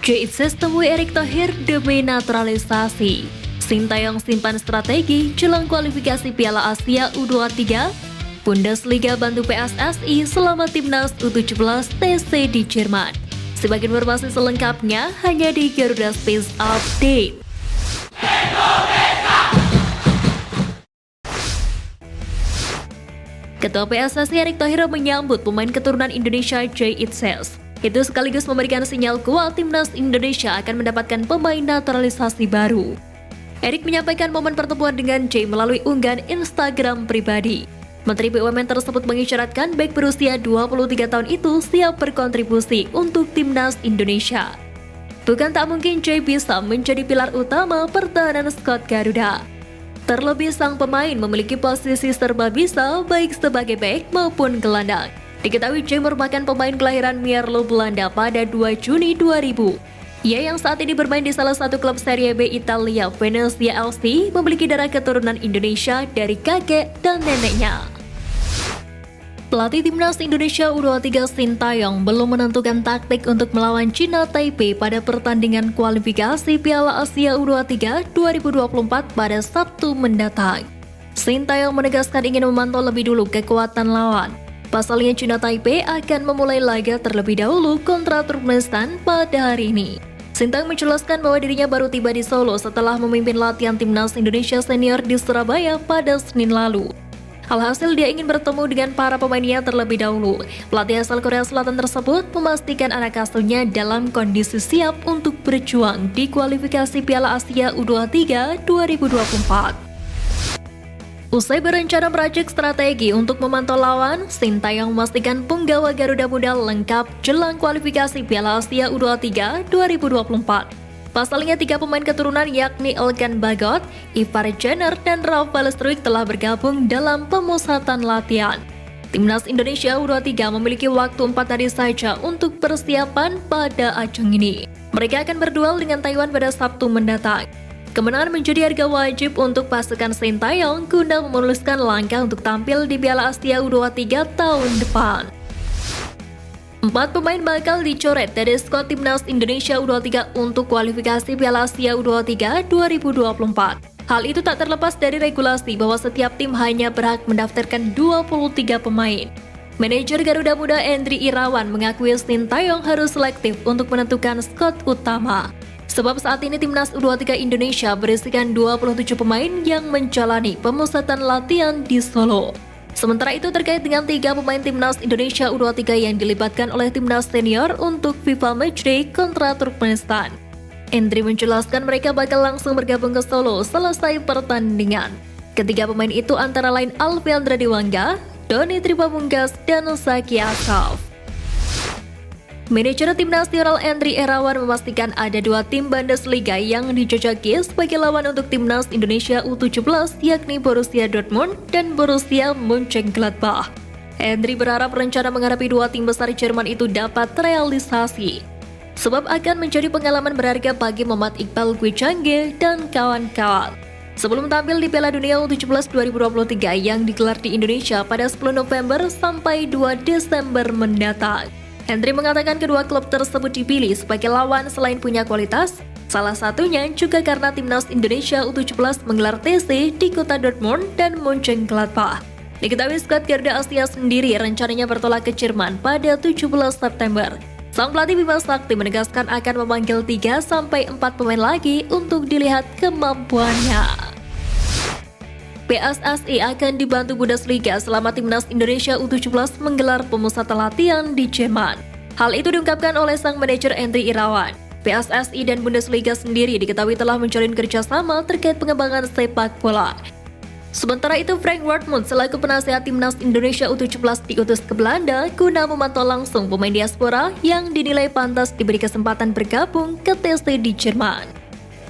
J-Itses temui Erick Thohir demi naturalisasi. Sintayong simpan strategi jelang kualifikasi Piala Asia U23. Bundesliga bantu PSSI selama timnas U17 TC di Jerman. Sebagian informasi selengkapnya hanya di Garuda Space Update. Ketua PSSI Erick Thohir menyambut pemain keturunan Indonesia J-Itses. Itu sekaligus memberikan sinyal kuat timnas Indonesia akan mendapatkan pemain naturalisasi baru. Erick menyampaikan momen pertemuan dengan J melalui unggahan Instagram pribadi. Menteri BUMN tersebut mengisyaratkan bek berusia 23 tahun itu siap berkontribusi untuk timnas Indonesia. Bukan tak mungkin J bisa menjadi pilar utama pertahanan skuad Garuda. Terlebih sang pemain memiliki posisi serba bisa baik sebagai bek maupun gelandang. Diketahui J merupakan pemain kelahiran Mierlo, Belanda pada 2 Juni 2000. Ia yang saat ini bermain di salah satu klub Serie B Italia, Venezia FC, memiliki darah keturunan Indonesia dari kakek dan neneknya. Pelatih timnas Indonesia U23 Sintayong belum menentukan taktik untuk melawan China Taipei pada pertandingan kualifikasi Piala Asia U23 2024 pada Sabtu mendatang. Sintayong menegaskan ingin memantau lebih dulu kekuatan lawan. Pasalnya China Taipei akan memulai laga terlebih dahulu kontra Turkmenistan pada hari ini. Sintayong menjelaskan bahwa dirinya baru tiba di Solo setelah memimpin latihan timnas Indonesia senior di Surabaya pada Senin lalu. Alhasil dia ingin bertemu dengan para pemainnya terlebih dahulu. Pelatih asal Korea Selatan tersebut memastikan anak asuhnya dalam kondisi siap untuk berjuang di kualifikasi Piala Asia U23 2024. Usai berencana meracik strategi untuk memantau lawan, Sintayong memastikan punggawa Garuda Muda lengkap jelang kualifikasi Piala Asia U23 2024. Pasalnya 3 pemain keturunan yakni Elkan Bagot, Ivar Jenner, dan Rafael Struijk telah bergabung dalam pemusatan latihan. Timnas Indonesia U23 memiliki waktu 4 hari saja untuk persiapan pada ajang ini. Mereka akan berduel dengan Taiwan pada Sabtu mendatang. Kemenangan menjadi harga wajib untuk pasukan Sintayong guna memuluskan langkah untuk tampil di Piala Asia U23 tahun depan. 4 pemain bakal dicoret dari skuad timnas Indonesia U23 untuk kualifikasi Piala Asia U23 2024. Hal itu tak terlepas dari regulasi bahwa setiap tim hanya berhak mendaftarkan 23 pemain. Manajer Garuda Muda Endri Irawan mengakui Sintayong harus selektif untuk menentukan skuad utama. Sebab saat ini timnas U23 Indonesia berisikan 27 pemain yang menjalani pemusatan latihan di Solo. Sementara itu terkait dengan 3 pemain timnas Indonesia U23 yang dilibatkan oleh timnas senior untuk FIFA Matchday kontra Turkmenistan. Endri menjelaskan mereka bakal langsung bergabung ke Solo selesai pertandingan. Ketiga pemain itu antara lain Alfiandra Dewangga, Doni Tripamungkas, dan Zaki Asaf. Manajer tim nasional Endri Irawan memastikan ada 2 tim Bundesliga yang dijajaki sebagai lawan untuk timnas Indonesia U17 yakni Borussia Dortmund dan Borussia Mönchengladbach. Endri berharap rencana menghadapi 2 tim besar Jerman itu dapat terrealisasi, sebab akan menjadi pengalaman berharga bagi Muhammad Iqbal Gwijangge dan kawan-kawan. Sebelum tampil di Piala Dunia U17 2023 yang digelar di Indonesia pada 10 November sampai 2 Desember mendatang. Hendry mengatakan kedua klub tersebut dipilih sebagai lawan selain punya kualitas, salah satunya juga karena timnas Indonesia U17 menggelar TC di kota Dortmund dan Mönchengladbach. Diketahui skuad Garuda Asia sendiri rencananya bertolak ke Jerman pada 17 September. Sang pelatih Bima Sakti menegaskan akan memanggil 3-4 pemain lagi untuk dilihat kemampuannya. PSSI akan dibantu Bundesliga selama timnas Indonesia U17 menggelar pemusatan latihan di Jerman. Hal itu diungkapkan oleh sang manajer Endri Irawan. PSSI dan Bundesliga sendiri diketahui telah menjalin kerjasama terkait pengembangan sepak bola. Sementara itu, Frank Wortmuth selaku penasihat timnas Indonesia U17 diutus ke Belanda guna memantau langsung pemain diaspora yang dinilai pantas diberi kesempatan bergabung ke TC di Jerman.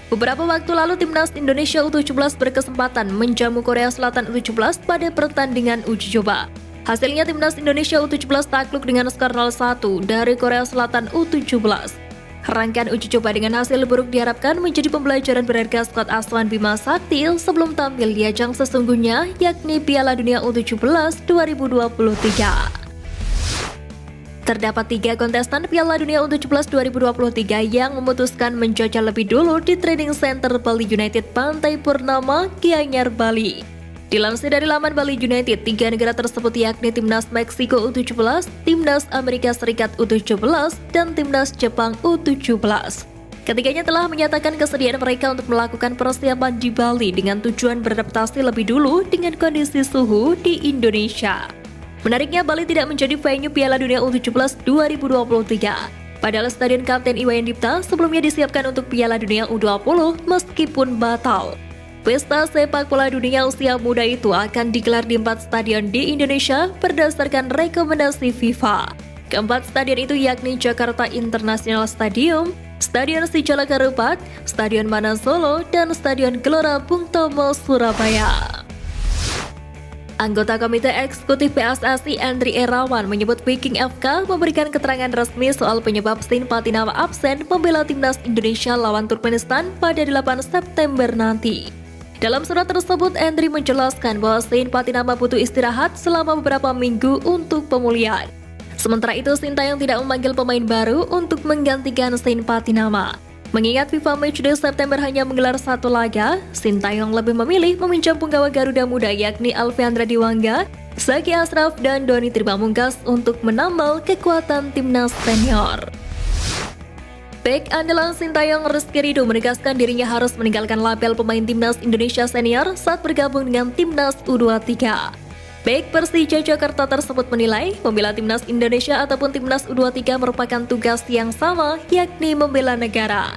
Beberapa waktu lalu timnas Indonesia U17 berkesempatan menjamu Korea Selatan U17 pada pertandingan uji coba. Hasilnya timnas Indonesia U17 takluk dengan skor 0-1 dari Korea Selatan U17. Rangkaian uji coba dengan hasil buruk diharapkan menjadi pembelajaran berharga skuad asuhan Bima Sakti sebelum tampil di ajang sesungguhnya yakni Piala Dunia U17 2023. Terdapat 3 kontestan Piala Dunia U17 2023 yang memutuskan menjajal lebih dulu di Training Center Bali United Pantai Purnama, Gianyar, Bali. Dilansir dari laman Bali United, 3 negara tersebut yakni Timnas Meksiko U17, Timnas Amerika Serikat U17, dan Timnas Jepang U17. Ketiganya telah menyatakan kesediaan mereka untuk melakukan persiapan di Bali dengan tujuan beradaptasi lebih dulu dengan kondisi suhu di Indonesia. Menariknya, Bali tidak menjadi venue Piala Dunia U17 2023. Padahal Stadion Kapten Iwayan Dipta sebelumnya disiapkan untuk Piala Dunia U20 meskipun batal. Pesta sepak bola dunia usia muda itu akan digelar di 4 stadion di Indonesia berdasarkan rekomendasi FIFA. Keempat stadion itu yakni Jakarta International Stadium, Stadion Sijalak Harupat, Stadion Manan Solo, dan Stadion Gelora Bung Tomo, Surabaya. Anggota Komite Eksekutif PSSI Andri Irawan menyebut Viking FK memberikan keterangan resmi soal penyebab Zain Patinama absen membela timnas Indonesia lawan Turkmenistan pada 8 September nanti. Dalam surat tersebut, Andri menjelaskan bahwa Zain Patinama butuh istirahat selama beberapa minggu untuk pemulihan. Sementara itu, Sintayong tidak memanggil pemain baru untuk menggantikan Zain Patinama. Mengingat FIFA Matchday September hanya menggelar 1 laga, Sintayong lebih memilih meminjam penggawa Garuda Muda yakni Alfeandra Diwangga, Zaki Ashraf, dan Doni Tribamungkas untuk menambal kekuatan timnas senior. Bek andalan Sintayong, Rizky Ridho, menegaskan dirinya harus meninggalkan label pemain timnas Indonesia senior saat bergabung dengan timnas U23. Bek Persija Jakarta tersebut menilai membela timnas Indonesia ataupun timnas U23 merupakan tugas yang sama, yakni membela negara.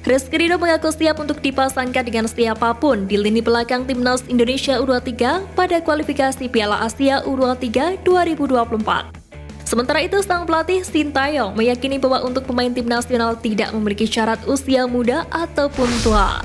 Rizky Ridho mengaku siap untuk dipasangkan dengan siapapun di lini belakang timnas Indonesia U23 pada kualifikasi Piala Asia U23 2024. Sementara itu, sang pelatih Sintayong meyakini bahwa untuk pemain tim nasional tidak memiliki syarat usia muda ataupun tua.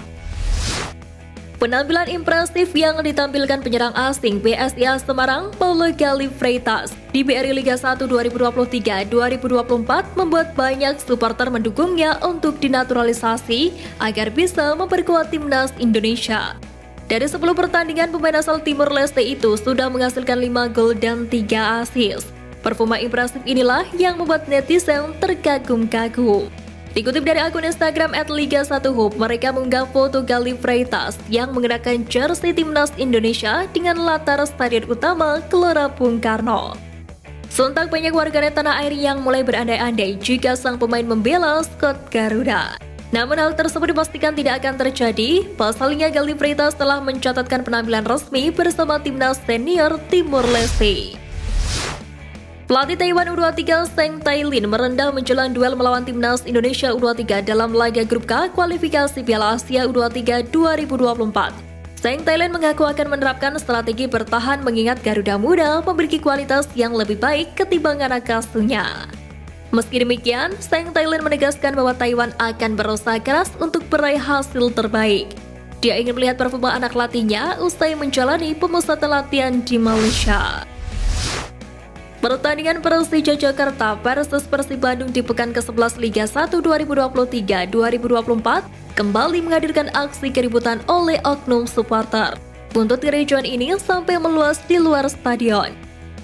Penampilan impresif yang ditampilkan penyerang asing PSIS Semarang, Paulo Gali Freitas, di BRI Liga 1 2023-2024 membuat banyak supporter mendukungnya untuk dinaturalisasi agar bisa memperkuat timnas Indonesia. Dari 10 pertandingan, pemain asal Timor Leste itu sudah menghasilkan 5 gol dan 3 assist. Performa impresif inilah yang membuat netizen terkagum-kagum. Dikutip dari akun Instagram @Liga1Hub, mereka mengunggah foto Gali Freitas yang mengenakan jersey timnas Indonesia dengan latar stadion utama Gelora Bung Karno. Sontak banyak warganet tanah air yang mulai berandai-andai jika sang pemain membela skuad Garuda. Namun hal tersebut dipastikan tidak akan terjadi, pasalnya Gali Freitas telah mencatatkan penampilan resmi bersama timnas senior Timor Leste. Pelatih Taiwan U23 Zheng Tailin merendah menjelang duel melawan timnas Indonesia U23 dalam laga grup K kualifikasi Piala Asia U23 2024. Zheng Tailin mengaku akan menerapkan strategi bertahan mengingat Garuda Muda memiliki kualitas yang lebih baik ketimbang anak asuhnya. Meski demikian, Zheng Tailin menegaskan bahwa Taiwan akan berusaha keras untuk meraih hasil terbaik. Dia ingin melihat performa anak latihnya usai menjalani pemusatan latihan di Malaysia. Pertandingan Persija Jakarta versus Persib Bandung di pekan ke-11 Liga 1 2023-2024 kembali menghadirkan aksi keributan oleh oknum supporter. Buntut kericuan ini sampai meluas di luar stadion.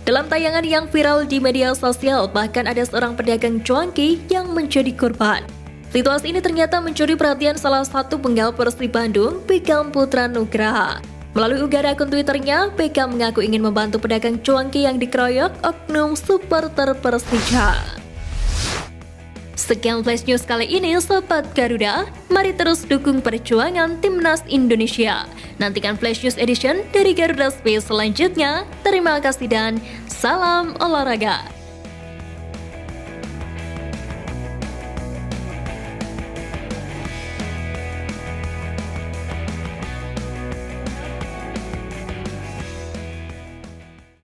Dalam tayangan yang viral di media sosial, bahkan ada seorang pedagang cuanki yang menjadi korban. Situasi ini ternyata mencuri perhatian salah satu penggawa Persib Bandung, Beckham Putra Nugraha. Melalui unggahan akun Twitternya, Beckham mengaku ingin membantu pedagang cuanki yang dikeroyok oknum supporter Persija. Sekian Flash News kali ini, Sobat Garuda. Mari terus dukung perjuangan timnas Indonesia. Nantikan Flash News Edition dari Garuda Space selanjutnya. Terima kasih dan salam olahraga.